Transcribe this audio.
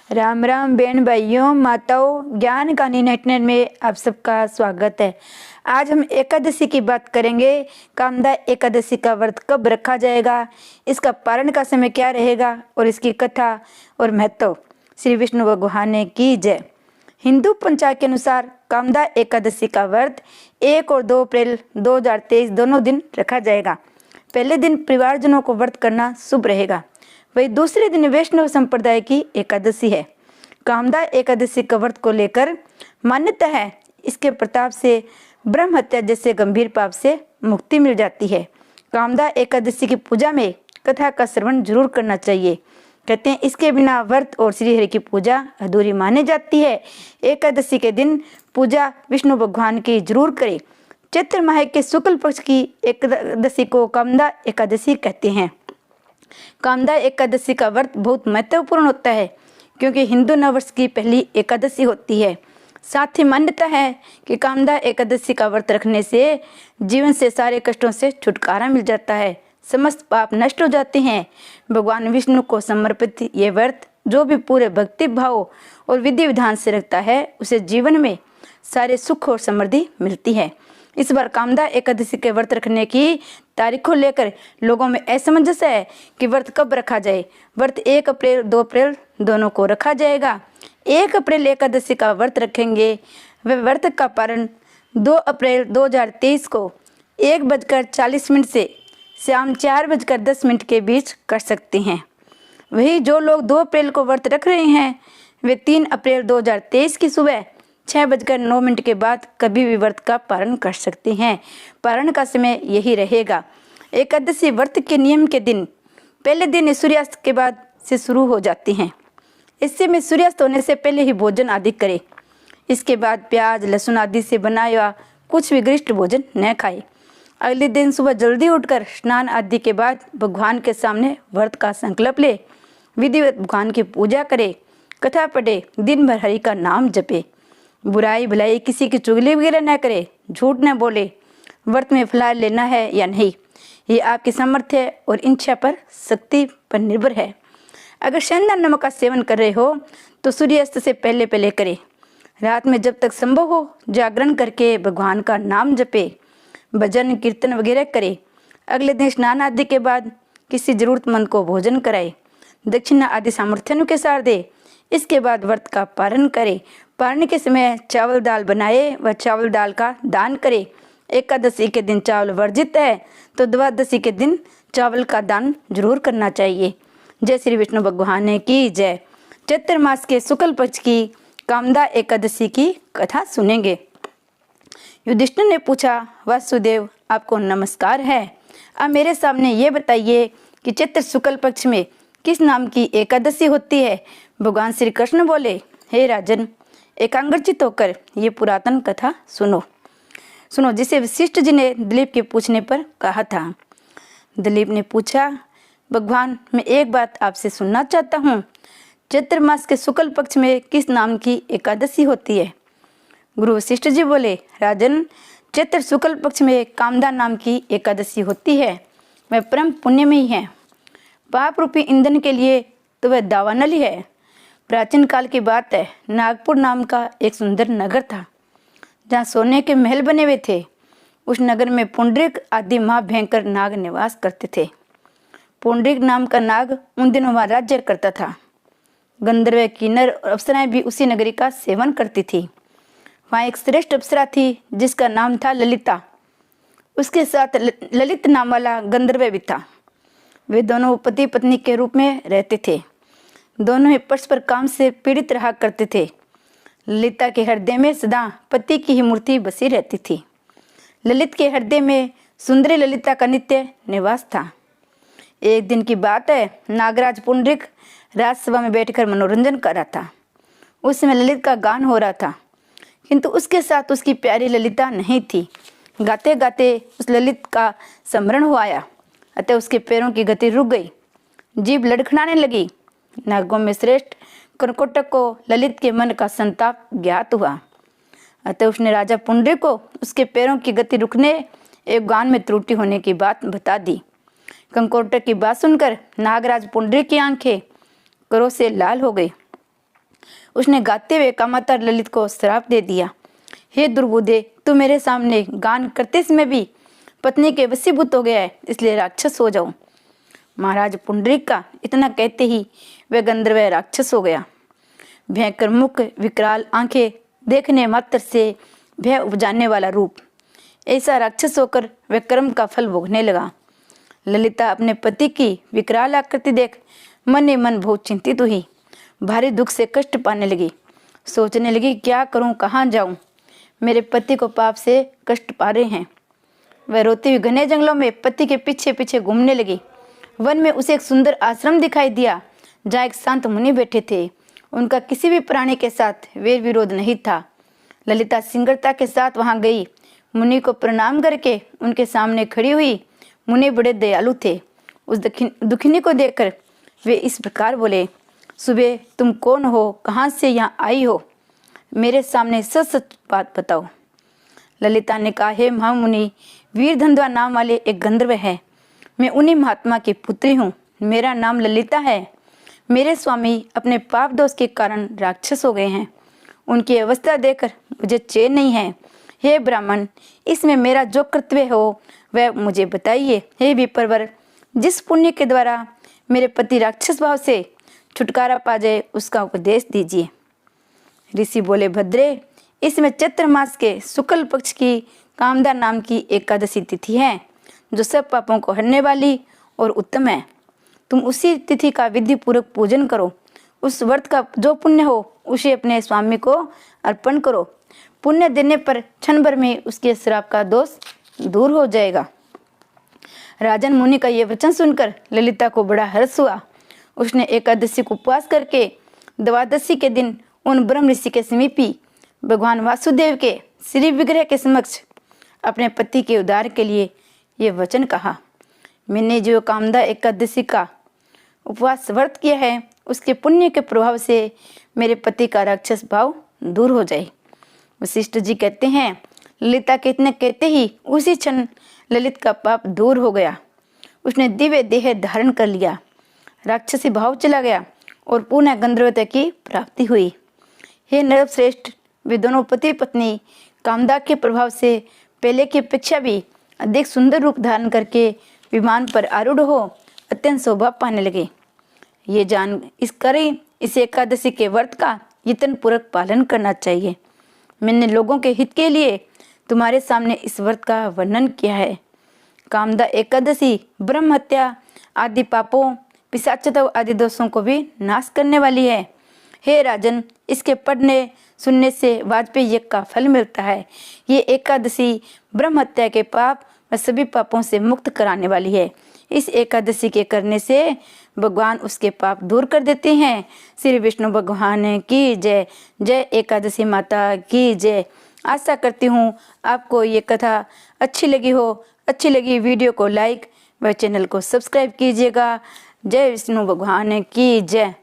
राम राम बहन भाइयों माताओं, ज्ञान कहानी नेटनेट में आप सबका स्वागत है। आज हम एकादशी की बात करेंगे। कामदा एकादशी का व्रत कब रखा जाएगा, इसका पारण का समय क्या रहेगा और इसकी कथा और महत्व। श्री विष्णु भगवान की जय। हिंदू पंचांग के अनुसार कामदा एकादशी का व्रत 1 और 2 अप्रैल 2023 दोनों दिन रखा जाएगा। पहले दिन परिवारजनों को व्रत करना शुभ रहेगा, वही दूसरे दिन वैष्णव संप्रदाय की एकादशी है। कामदा एकादशी का व्रत को लेकर मान्यता है, इसके प्रताप से ब्रह्म हत्या जैसे गंभीर पाप से मुक्ति मिल जाती है। कामदा एकादशी की पूजा में कथा का श्रवण जरूर करना चाहिए। कहते हैं इसके बिना व्रत और श्रीहरि की पूजा अधूरी मानी जाती है। एकादशी के दिन पूजा विष्णु भगवान की जरूर करें। चैत्र माह के शुक्ल पक्ष की एकादशी को कामदा एकादशी कहते हैं। कामदा एकादशी का व्रत बहुत महत्वपूर्ण होता है, क्योंकि हिंदू नववर्ष की पहली एकादशी होती है। साथ ही मान्यता है कि कामदा एकादशी का व्रत रखने से जीवन से सारे कष्टों से छुटकारा मिल जाता है, समस्त पाप नष्ट हो जाते हैं। भगवान विष्णु को समर्पित ये व्रत जो भी पूरे भक्ति भाव और विधि विधान से रखता है, उसे जीवन में सारे सुख और समृद्धि मिलती है। इस बार कामदा एकादशी के व्रत रखने की तारीख को लेकर लोगों में असमंजस है कि व्रत कब रखा जाए। व्रत 1 अप्रैल 2 अप्रैल दोनों को रखा जाएगा। 1 अप्रैल एकादशी का व्रत रखेंगे, वह व्रत का पारण 2 अप्रैल 2023 को 1:40 से शाम 4:10 के बीच कर सकते हैं। वही जो लोग 2 अप्रैल को व्रत रख रहे हैं, वे 3 अप्रैल 2023 की सुबह 6:09 के बाद कभी भी व्रत का पारण कर सकते हैं। पारण का समय यही रहेगा। एकादशी व्रत के नियम के दिन पहले दिन सूर्यास्त के बाद से शुरू हो जाते हैं। इससे में सूर्यास्त होने से पहले ही भोजन आदि करें। इसके बाद प्याज लहसुन आदि से बना हुआ कुछ भी गरिष्ठ भोजन न खाए। अगले दिन सुबह जल्दी उठकर स्नान आदि के बाद भगवान के सामने व्रत का संकल्प ले, विधिवत भगवान की पूजा करे, कथा पढ़े, दिन भर हरि का नाम जपे, बुराई भलाई किसी की चुगली वगैरह न करे, झूठ न बोले। व्रत में फलाहार लेना है या नहीं, ये आपकी सामर्थ्य और इच्छा पर शक्ति पर निर्भर है। अगर सेंधा नमक का सेवन कर रहे हो तो सूर्यास्त से पहले पहले करें। रात में जब तक संभव हो जागरण करके भगवान का नाम जपे, भजन कीर्तन वगैरह करे। अगले दिन स्नान आदि के बाद किसी जरूरतमंद को भोजन कराए, दक्षिणा आदि सामर्थ्यानुसार दे। इसके बाद व्रत का पारण करे। पारण के समय चावल दाल बनाए व चावल दाल का दान करे। एकादशी के दिन चावल वर्जित है तो द्वादशी के दिन चावल का दान जरूर करना चाहिए। जय श्री विष्णु भगवान की जय। चैत्र मास के शुक्ल पक्ष की कामदा एकादशी की कथा सुनेंगे। युधिष्ठिर ने पूछा, वासुदेव आपको नमस्कार है। अब मेरे सामने ये बताइए कि चैत्र शुक्ल पक्ष में किस नाम की एकादशी होती है। भगवान श्री कृष्ण बोले, हे राजन, एकाग्रचित होकर ये पुरातन कथा सुनो। जिसे वशिष्ठ जी ने दिलीप के पूछने पर कहा था। दिलीप ने पूछा, भगवान मैं एक बात आपसे सुनना चाहता हूँ। चैत्र मास के शुक्ल पक्ष में किस नाम की एकादशी होती है। गुरु वशिष्ठ जी बोले, राजन, चैत्र शुक्ल पक्ष में कामदा नाम की एकादशी होती है। वह परम पुण्यमयी है। पाप रूपी ईंधन के लिए तो वह दावानल ही है। प्राचीन काल की बात है, नागपुर नाम का एक सुंदर नगर था, जहाँ सोने के महल बने हुए थे। उस नगर में पुंडरीक आदि महाभयंकर नाग निवास करते थे। पुंडरीक नाम का नाग उन दिनों वहाँ राज्य करता था। गंधर्व किन्नर और अप्सराएं भी उसी नगरी का सेवन करती थी। वहाँ एक श्रेष्ठ अप्सरा थी जिसका नाम था ललिता। उसके साथ ललित नाम वाला गंधर्व भी था। वे दोनों पति पत्नी के रूप में रहते थे। दोनों ही परस्पर काम से पीड़ित रहा करते थे। ललिता के हृदय में सदा पति की ही मूर्ति बसी रहती थी। ललित के हृदय में सुंदरी ललिता का नित्य निवास था। एक दिन की बात है, नागराज पुंडरीक राजसभा में बैठकर मनोरंजन कर रहा था। उस समय ललित का गान हो रहा था, किंतु उसके साथ उसकी प्यारी ललिता नहीं थी। गाते गाते उस ललित का स्मरण हो आया, अतः उसके पैरों की गति रुक गई, जीभ लड़खड़ाने लगी। नागों में श्रेष्ठ कर्कोटक को ललित के मन का संताप ज्ञात हुआ, अतः उसने राजा पुंडरीक को उसके पैरों की गति रुकने एवं गान में त्रुटि होने की बात बता दी। कंकोटक की बात सुनकर नागराज पुंडरीक की आंखें क्रोध से लाल हो गई। उसने गाते हुए कामाता ललित को श्राप दे दिया, हे दुर्बुद्धे, तू मेरे सामने गान करते समय भी पत्नी के वशीभूत हो गया है, इसलिए राक्षस हो जाऊं। महाराज पुंडरीक का इतना कहते ही वह गंधर्व राक्षस हो गया। भयंकर मुख, विकराल आंखें, देखने मात्र से भय उपजाने वाला रूप, ऐसा राक्षस होकर वह कर्म का फल भोगने लगा। ललिता अपने पति की विकराल आकृति देख मन ही मन बहुत चिंतित हुई, भारी दुख से कष्ट पाने लगी। सोचने लगी, क्या करूं, कहाँ जाऊं, मेरे पति को पाप से कष्ट पा रहे हैं। वह रोती हुई घने जंगलों में पति के पीछे पीछे घूमने लगी। वन में उसे एक सुंदर आश्रम दिखाई दिया, जहाँ एक शांत मुनि बैठे थे। उनका किसी भी प्राणी के साथ वैर विरोध नहीं था। ललिता शीघ्रता के साथ वहां गई। मुनि को प्रणाम करके उनके सामने खड़ी हुई। मुनि बड़े दयालु थे। उस दुखिनी को देखकर वे इस प्रकार बोले, सुबह तुम कौन हो, कहाँ से यहाँ आई हो, मेरे सामने सच सच बात बताओ। ललिता ने कहा, हे महामुनि, वीरधंध्वा नाम वाले एक गंधर्व है। मैं उन्हीं महात्मा की पुत्री हूँ। मेरा नाम ललिता है। मेरे स्वामी अपने पाप दोष के कारण राक्षस हो गए हैं। उनकी अवस्था देखकर मुझे चैन नहीं है। हे ब्राह्मण, इसमें मेरा जो कर्तव्य हो वह मुझे बताइए। हे विप्रवर, जिस पुण्य के द्वारा मेरे पति राक्षस भाव से छुटकारा पा जाए उसका उपदेश दीजिए। ऋषि बोले, भद्रे, इसमें चैत्र मास के शुक्ल पक्ष की कामदा नाम की एकादशी तिथि है, जो सब पापों को हरने वाली और उत्तम है। तुम उसी तिथि का विधि पूर्वक पूजन करो। उस व्रत का जो पुण्य हो उसे अपने स्वामी को अर्पण करो। पुण्य देने पर क्षण भर में उसके श्राप का दोष दूर हो जाएगा। राजन मुनि का यह वचन सुनकर ललिता को बड़ा हर्ष हुआ। उसने एकादशी को उपवास करके द्वादशी के दिन उन ब्रह्म ऋषि के समीपी भगवान वासुदेव के श्री विग्रह के समक्ष अपने पति के उद्धार के लिए ये वचन कहा, मैंने जो कामदा एकादशी का उपवास व्रत किया है उसके पुण्य के प्रभाव से मेरे पति का राक्षस भाव दूर हो जाए। वशिष्ठ जी कहते हैं, ललिता के इतने कहते ही उसी क्षण ललित का पाप दूर हो गया। उसने दिव्य देह धारण कर लिया, राक्षसी भाव चला गया और पुनः गंधर्वता की प्राप्ति हुई। हे नरश्रेष्ठ, वे दोनों पति पत्नी कामदा के प्रभाव से पहले की अपेक्षा भी अधिक सुंदर रूप धारण करके विमान पर आरूढ़ हो अत्यंत शोभा पाने लगे। ये जान इस एकादशी के व्रत का यत्न पूर्वक पालन करना चाहिए। मैंने लोगों के हित के लिए तुम्हारे सामने इस व्रत का वर्णन किया है। कामदा एकादशी ब्रह्म हत्या आदि पापों, पिशाचता आदि दोषों को भी नाश करने वाली है। हे राजन, इसके पढ़ने सुनने से वाजपेयी यज्ञ का फल मिलता है। ये एकादशी ब्रह्म हत्या के पाप व सभी पापों से मुक्त कराने वाली है। इस एकादशी के करने से भगवान उसके पाप दूर कर देते हैं। श्री विष्णु भगवान की जय। जय एकादशी माता की जय। आशा करती हूँ आपको ये कथा अच्छी लगी हो। अच्छी लगी वीडियो को लाइक व चैनल को सब्सक्राइब कीजिएगा। जय विष्णु भगवान की जय।